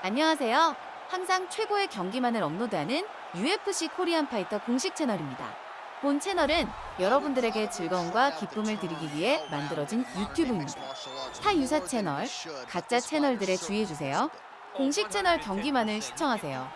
안녕하세요. 항상 최고의 경기만을 업로드하는 UFC 코리안파이터 공식 채널입니다. 본 채널은 여러분들에게 즐거움과 기쁨을 드리기 위해 만들어진 유튜브입니다. 타 유사 채널, 각자 채널들에 주의해주세요. 공식 채널 경기만을 시청하세요.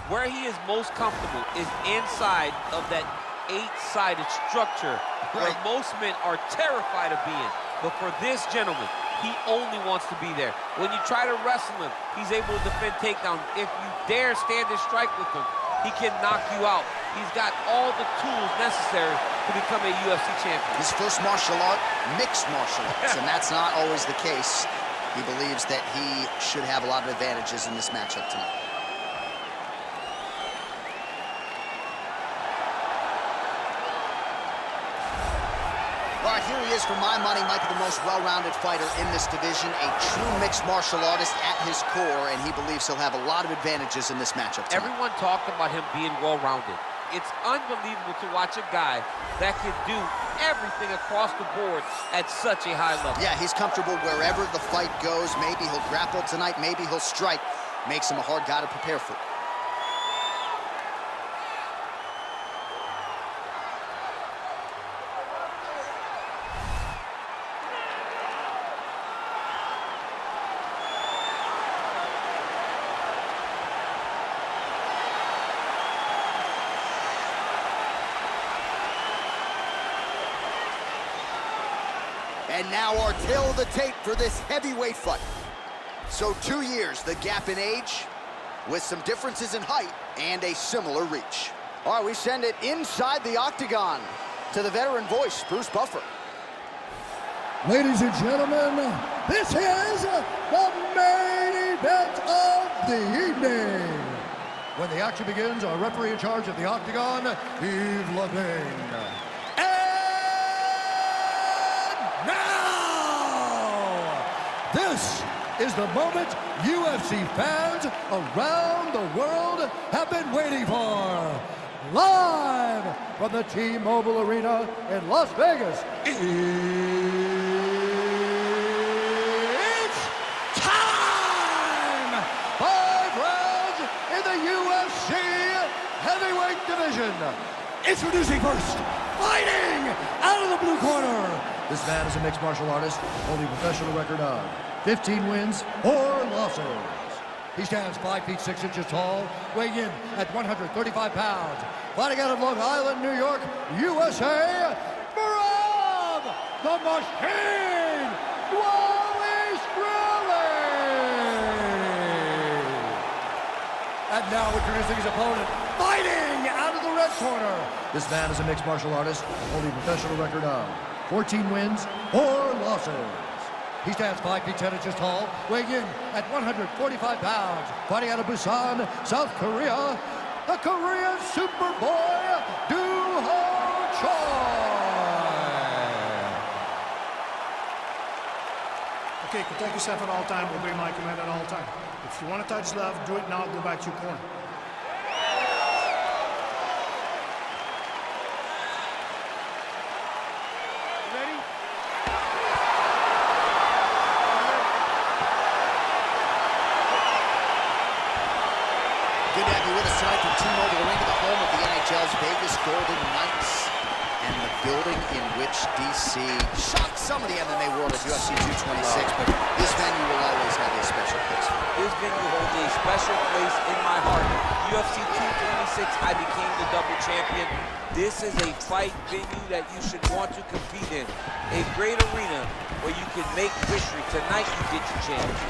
Where he is most comfortable is inside of that eight-sided structure where most men are terrified of being. But for this gentleman, he only wants to be there. When you try to wrestle him, he's able to defend takedowns. If you dare stand and strike with him, he can knock you out. He's got all the tools necessary to become a UFC champion. His first martial art, mixed martial arts, and that's not always the case. He believes that he should have a lot of advantages in this matchup tonight. All right, here he is, for my money, might be the most well-rounded fighter in this division, a true mixed martial artist at his core, and he believes he'll have a lot of advantages in this matchup tonight. Everyone talked about him being well-rounded. It's unbelievable to watch a guy that can do everything across the board at such a high level. Yeah, he's comfortable wherever the fight goes. Maybe he'll grapple tonight, maybe he'll strike. Makes him a hard guy to prepare for. And now our tale of the tape for this heavyweight fight. So 2 years, the gap in age, with some differences in height and a similar reach. All right, we send it inside the octagon to the veteran voice, Bruce Buffer. Ladies and gentlemen, this is the main event of the evening. When the action begins, our referee in charge of the octagon, Yves Lavigne. This is the moment UFC fans around the world have been waiting for. Live from the T-Mobile Arena in Las Vegas, it's time! 5 rounds in the UFC heavyweight division. Introducing first, fighting out of the blue corner. This man is a mixed martial artist, holding a professional record of 15 wins, 4 losses. He stands 5 feet 6 inches tall, weighing in at 135 pounds. Fighting out of Long Island, New York, USA, Marab, the Machine, Wallace And now introducing his opponent, fighting out of the red corner. This man is a mixed martial artist, holding a professional record of 14 wins, 4 losses. He stands 5 feet 10 inches tall, weighing in at 145 pounds. Fighting out of Busan, South Korea, the Korean Superboy, Do-Ho Choi. Okay, protect yourself at all time, obey my command at all time. If you want to touch left, do it now, go back to your corner. Good to have you with us tonight from T-Mobile Arena, the home of the NHL's Vegas Golden Knights, and the building in which DC shocked some of the MMA world at UFC 226, but this venue will always have a special place. This venue holds a special place in my heart. UFC 226, I became the double champion. This is a fight venue that you should want to compete in. A great arena where you can make history. Tonight you get your chance.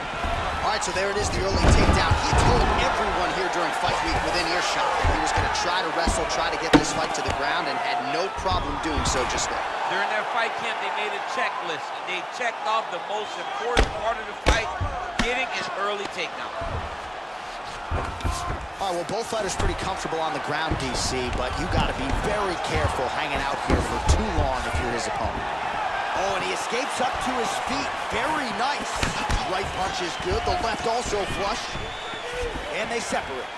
All right, so there it is, the early takedown. He told everyone here during fight week within earshot that he was going to try to wrestle, try to get this fight to the ground, and had no problem doing so just there. During their fight camp, they made a checklist, and they checked off the most important part of the fight, getting an early takedown. All right, well, both fighters pretty comfortable on the ground, DC, but you got to be very careful hanging out here for too long if you're his opponent. Oh, and he escapes up to his feet. Very nice. Right punch is good. The left also flush. And they separate.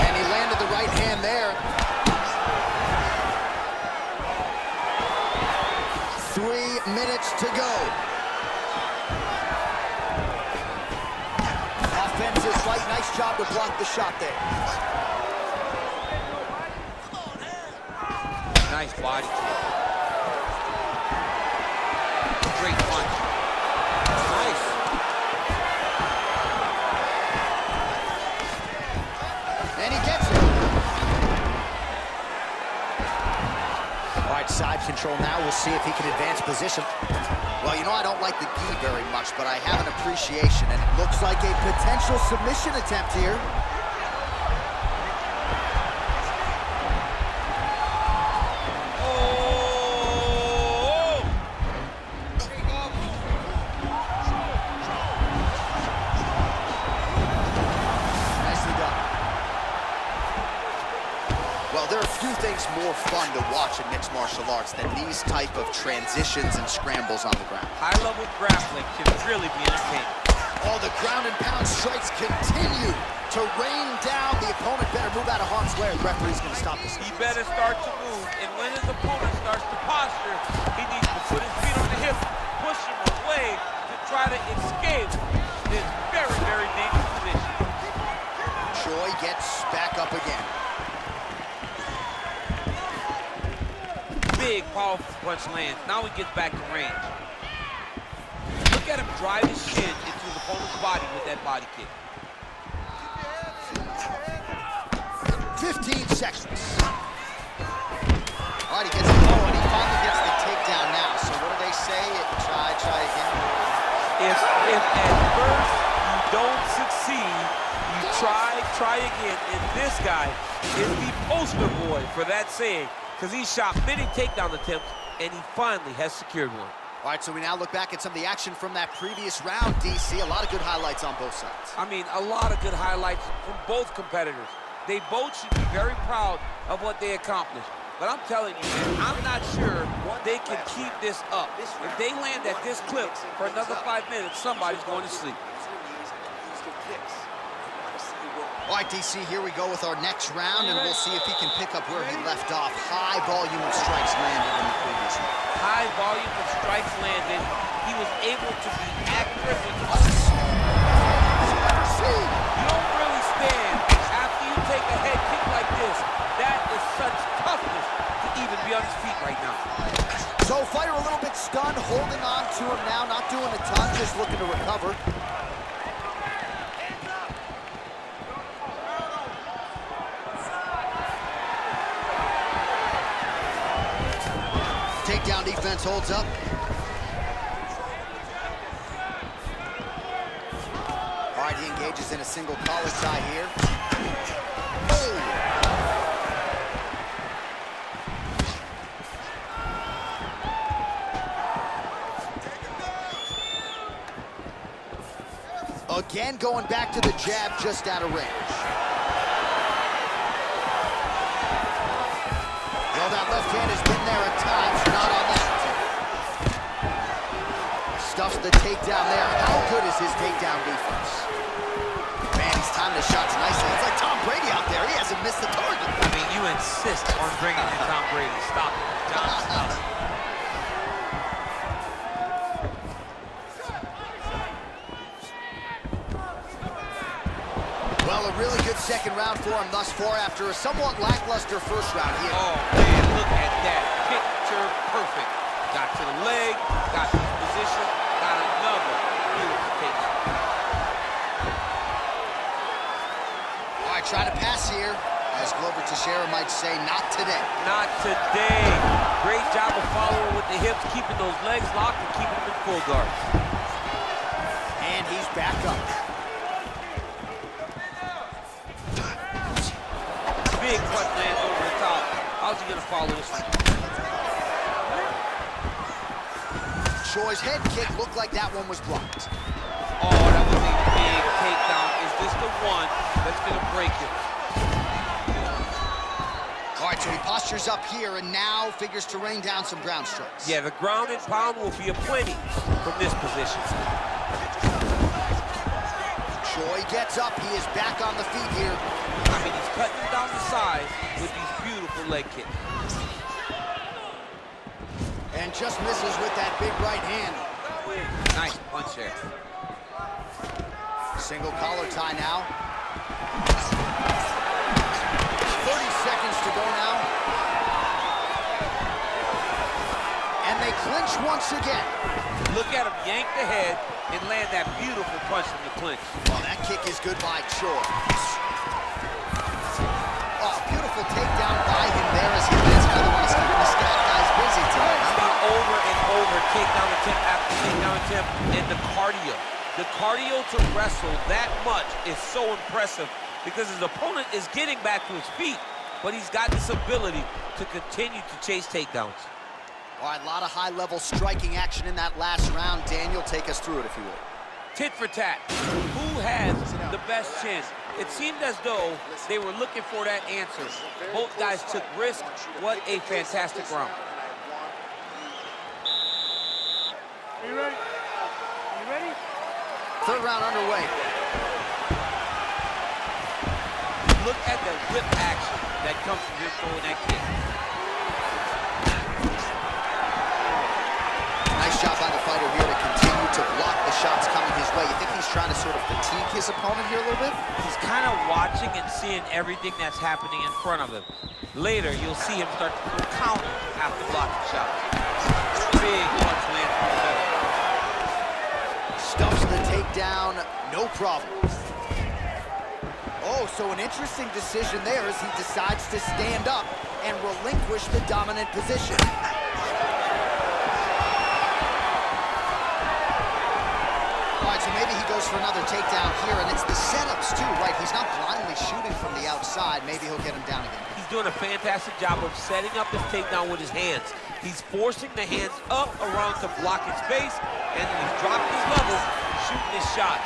And he landed the right hand there. 3 minutes to go. Offensive fight, nice job to block the shot there. Nice body kick. Great punch. Nice. And he gets it. All right, side control now. We'll see if he can advance position. Well, you know, I don't like the gi very much, but I have an appreciation, and it looks like a potential submission attempt here. There are few things more fun to watch in mixed martial arts than these type of transitions and scrambles on the ground. High-level grappling can really be entertaining. All the ground and pound strikes continue to rain down. The opponent better move out of harm's way. The referee's going to stop this. He better start to move, and when his opponent starts to posture, he needs to put his feet on the hips, push him away to try to escape this very, very dangerous position. Choi gets back up again. Big, powerful punch lands. Now he gets back to range. Look at him drive his shin into his opponent's body with that body kick. 15 seconds. All right, he gets it low, and he finally gets the takedown now. So what do they say? Try again. If at first you don't succeed, you try again. And this guy is the poster boy for that saying, because he shot many takedown attempts, and he finally has secured one. All right, so we now look back at some of the action from that previous round, DC. A lot of good highlights on both sides. I mean, a lot of good highlights from both competitors. They both should be very proud of what they accomplished. But I'm telling you, man, I'm not sure they can keep this up. If they land at this clip for another 5 minutes, somebody's going to sleep. All right, DC, here we go with our next round, and we'll see if he can pick up where he left off. High volume of strikes landed in the previous round. High volume of strikes landed. He was able to be accurate with You don't really stand after you take a head kick like this. That is such toughness to even be on his feet right now. So fighter a little bit stunned, holding on to him now, not doing a ton, just looking to recover. Takedown defense holds up. All right, he engages in a single collar tie here. Oh! Again, going back to the jab, just out of range. Well, that left hand has been there at times, not on that. Stuffs the takedown there. How good is his takedown defense? Man, he's timing his shots nicely. It's like Tom Brady out there. He hasn't missed the target. I mean, you insist on bringing in Tom Brady. Stop it, John. Stop it. Well, a really good second round for him thus far after a somewhat lackluster first round here. Oh, man, look at that. Picture perfect. Got to the leg, got to his position, got another beautiful takedown. All right, trying to pass here. As Glover Teixeira might say, not today. Not today. Great job of following with the hips, keeping those legs locked and keeping them in full guard. And he's back up. Big punch lands over the top. How's he gonna follow this one? Choi's head kick looked like that one was blocked. Oh, that was a big takedown. Is this the one that's gonna break it? All right, so he postures up here and now figures to rain down some ground strikes. Yeah, the ground and pound will be aplenty from this position. Choi gets up. He is back on the feet here. I mean, he's cutting down the sides with these beautiful leg kicks. And just misses with that big right hand. Nice punch there. Single collar tie now. 30 seconds to go now. And they clinch once again. Look at him yank the head and land that beautiful punch from the clinch. Oh, that kick is good by Chor. Oh, beautiful takedown by him there as he lands another one. He's keeping the scout guys busy tonight. Over and over, takedown attempt after takedown attempt, and the cardio. The cardio to wrestle that much is so impressive because his opponent is getting back to his feet, but he's got this ability to continue to chase takedowns. All right, a lot of high-level striking action in that last round. Daniel, take us through it, if you will. Tit for tat. Who has the best chin? It seemed as though they were looking for that answer. Both guys took risk. What a fantastic round. Are you ready? Are you ready? Third round underway. Look at the whip action that comes from him throwing that kick. Nice job by the fighter here to continue to block the shots coming his way. You think he's trying to sort of fatigue his opponent here a little bit? He's kind of watching and seeing everything that's happening in front of him. Later, you'll see him start to counter after blocking shots. Big punch lands through the middle. Stuffs the takedown, no problem. Oh, so an interesting decision there as he decides to stand up and relinquish the dominant position. All right, so maybe he goes for another takedown here, and it's the setups too, right? He's not blindly shooting from the outside. Maybe he'll get him down again. He's doing a fantastic job of setting up his takedown with his hands. He's forcing the hands up around to block his face, and then he's dropping his level, shooting his shot.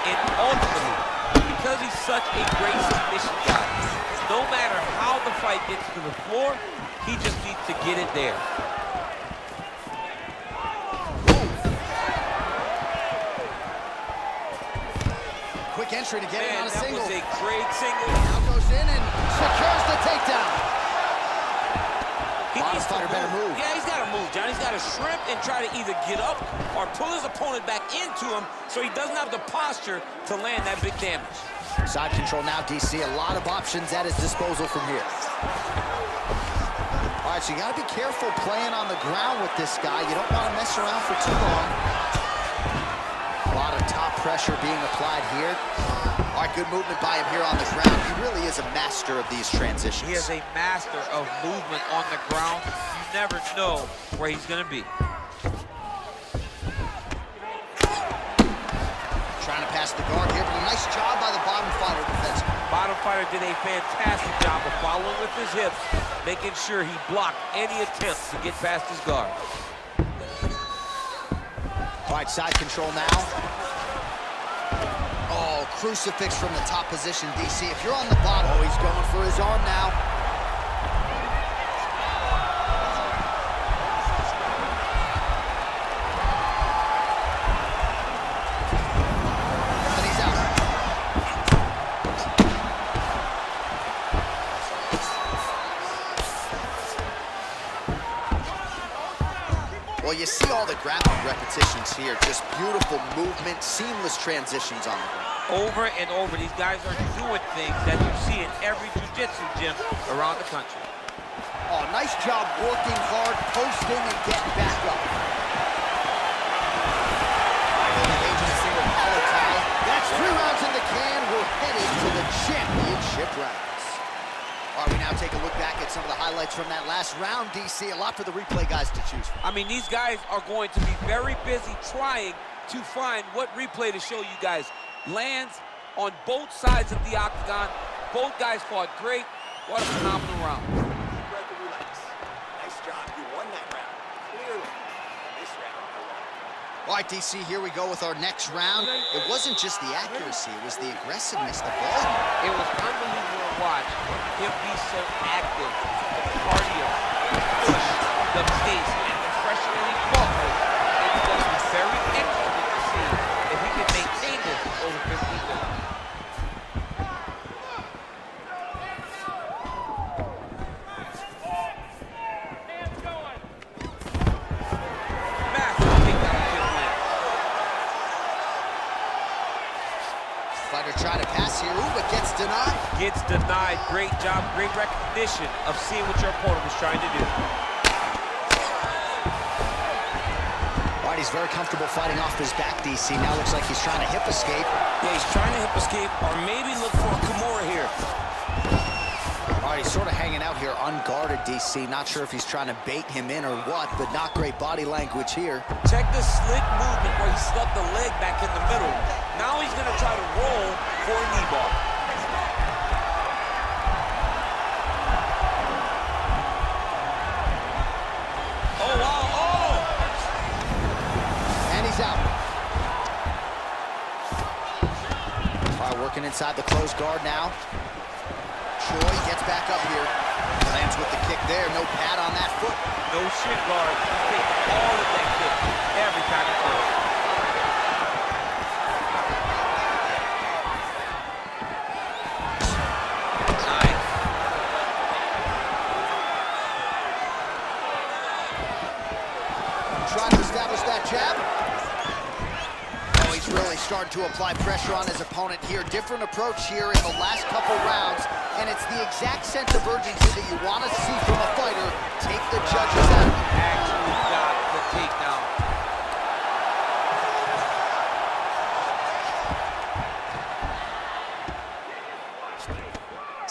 And ultimately, because he's such a great submission guy, no matter how the fight gets to the floor, he just needs to get it there. Quick entry to get it on a single. That was a great single. Now goes in and secures the takedown. He Bottom needs to fighter better move. Yeah, he's got to move, John. He's got to shrimp and try to either get up or pull his opponent back into him so he doesn't have the posture to land that big damage. Side control now, DC. A lot of options at his disposal from here. All right, so you got to be careful playing on the ground with this guy. You don't want to mess around for too long. A lot of top pressure being applied here. All right, good movement by him here on the ground. He really is a master of these transitions. He is a master of movement on the ground. You never know where he's going to be. Trying to pass the guard here, but a nice job by the bottom fighter defensively. Bottom fighter did a fantastic job of following with his hips, making sure he blocked any attempts to get past his guard. All right, side control now. Oh, crucifix from the top position, DC. If you're on the bottom, oh, he's going for his arm now. And he's out. Well, you see all the grappling repetitions here. Just beautiful movement, seamless transitions on the ground. Over and over, these guys are doing things that you see in every jiu-jitsu gym around the country. Oh, nice job working hard, posting, and getting back up. Engaging a single collar tie. That's 3 rounds in the can. We're headed to the championship rounds. All right, we now take a look back at some of the highlights from that last round, DC. A lot for the replay guys to choose from. I mean, these guys are going to be very busy trying to find what replay to show you guys. Lands on both sides of the octagon. Both guys fought great. What a phenomenal round. Nice job. You won that round. Clearly. This round, I won. All right, DC, here we go with our next round. It wasn't just the accuracy, it was the aggressiveness, the volume. It was unbelievable to watch him be so active. The cardio, the push, the pace, and the pressure that he fought with. It's going to be very interesting to see if he can maintain this over 15 minutes. Gets denied. Gets denied. Great job, great recognition of seeing what your opponent was trying to do. All right, he's very comfortable fighting off his back, DC. Now looks like he's trying to hip escape. Yeah, he's trying to hip escape or maybe look for a Kimura here. All right, he's sort of hanging out here unguarded, DC. Not sure if he's trying to bait him in or what, but not great body language here. Check the slick movement where he stuck the leg back in the middle. Now he's gonna try to roll for a knee bar. Oh, wow, oh! And he's out. All right, working inside the closed guard now. Troy gets back up here. Lands with the kick there. No pad on that foot. No shin guard. He's taking all of that kick every time he throws. Nice. Trying to establish that jab. Oh, he's really starting to apply pressure on his opponent here. Different approach here in the last couple rounds. And it's the exact sense of urgency that you want to see from a fighter. Take the judges out. Actually got the takedown.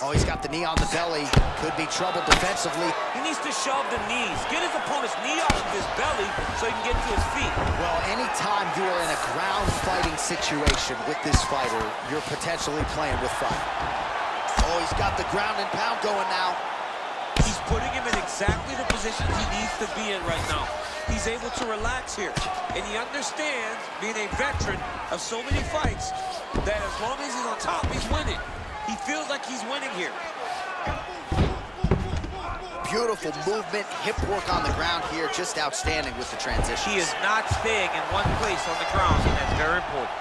Oh, he's got the knee on the belly. Could be trouble defensively. He needs to shove the knees. Get his opponent's knee off of his belly so he can get to his feet. Well, anytime you are in a ground fighting situation with this fighter, you're potentially playing with fire. Oh, he's got the ground and pound going now. He's putting him in exactly the positions he needs to be in right now. He's able to relax here. And he understands, being a veteran of so many fights, that as long as he's on top, he's winning. He feels like he's winning here. Beautiful movement, hip work on the ground here. Just outstanding with the transition. He is not staying in one place on the ground, and that's very important.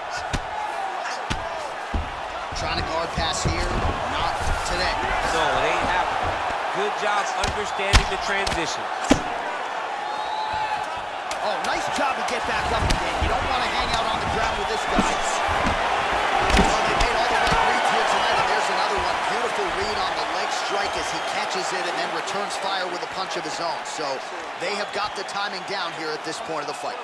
Trying to guard pass here. Not today. No, it ain't happening. Good job understanding the transition. Oh, nice job to get back up again. You don't want to hang out on the ground with this guy. Well, they made all the right reads here tonight, and there's another one. Beautiful read on the leg strike as he catches it and then returns fire with a punch of his own. So they have got the timing down here at this point of the fight.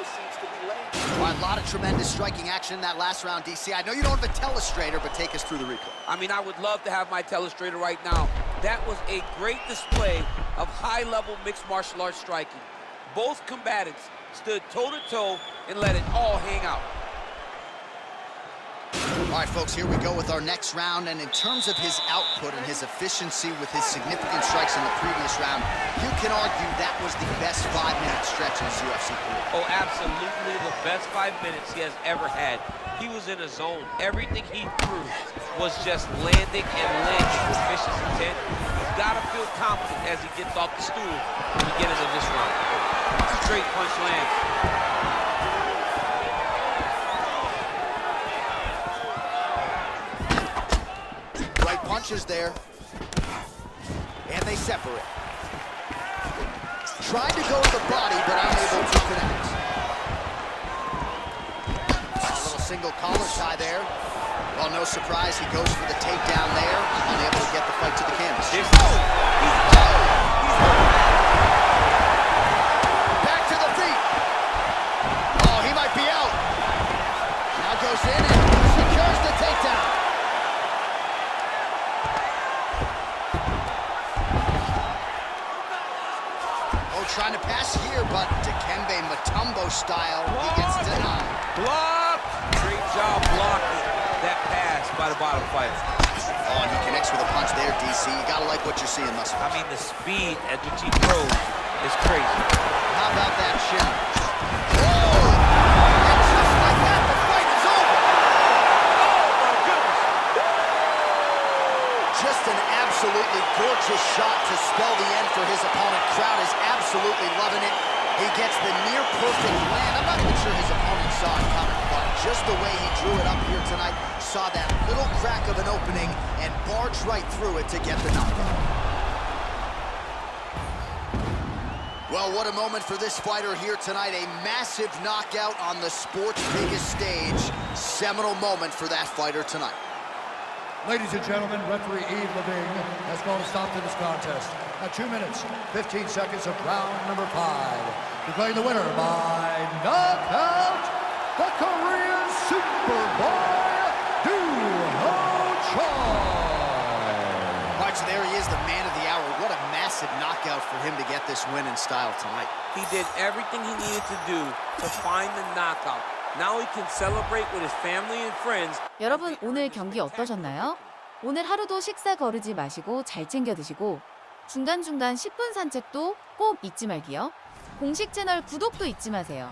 All right, a lot of tremendous striking action in that last round, DC. I know you don't have a telestrator, but take us through the replay. I mean, I would love to have my telestrator right now. That was a great display of high-level mixed martial arts striking. Both combatants stood toe-to-toe and let it all hang out. All right, folks, here we go with our next round. And in terms of his output and his efficiency with his significant strikes in the previous round, you can argue that was the best 5-minute stretch in his UFC career. Oh, absolutely the best 5 minutes he has ever had. He was in a zone. Everything he threw was just landing and landing with vicious intent. He's got to feel confident as he gets off the stool at the beginning of this round. Straight punch lands. Punches there, and they separate. Tried to go to the body, but unable to connect. A little single collar tie there. Well, no surprise, he goes for the takedown there, unable to get the fight to the canvas. Back to the feet. Oh, he might be out. Now goes in and secures the takedown. Trying to pass here, but Dikembe Mutombo style, he gets denied. Block! Great job blocking that pass by the bottom fighter. Oh, and he connects with a punch there, DC. You gotta like what you're seeing, Muscle. I mean, the speed at which he throws is crazy. How about that shin? Oh! And just like that, the fight is over! Oh, my goodness! Just an absolutely gorgeous shot to spell the end for his opponent. Crowd is absolutely loving it. He gets the near-perfect land. I'm not even sure his opponent saw it coming, but just the way he drew it up here tonight, saw that little crack of an opening and barged right through it to get the knockout. Well, what a moment for this fighter here tonight. A massive knockout on the sport's biggest stage. Seminal moment for that fighter tonight. Ladies and gentlemen, referee Eve Levine has called a stop to this contest at 2 minutes, 15 seconds of round number 5. Declaring the winner by knockout, the Korean Superboy, Right, so there he is, the man of the hour. What a massive knockout for him to get this win in style tonight. He did everything he needed to do to find the knockout. Now he can celebrate with his family and friends. 여러분 오늘 경기 어떠셨나요? 오늘 하루도 식사 거르지 마시고 잘 챙겨 드시고 중간중간 10분 산책도 꼭 잊지 말기요. 공식 채널 구독도 잊지 마세요.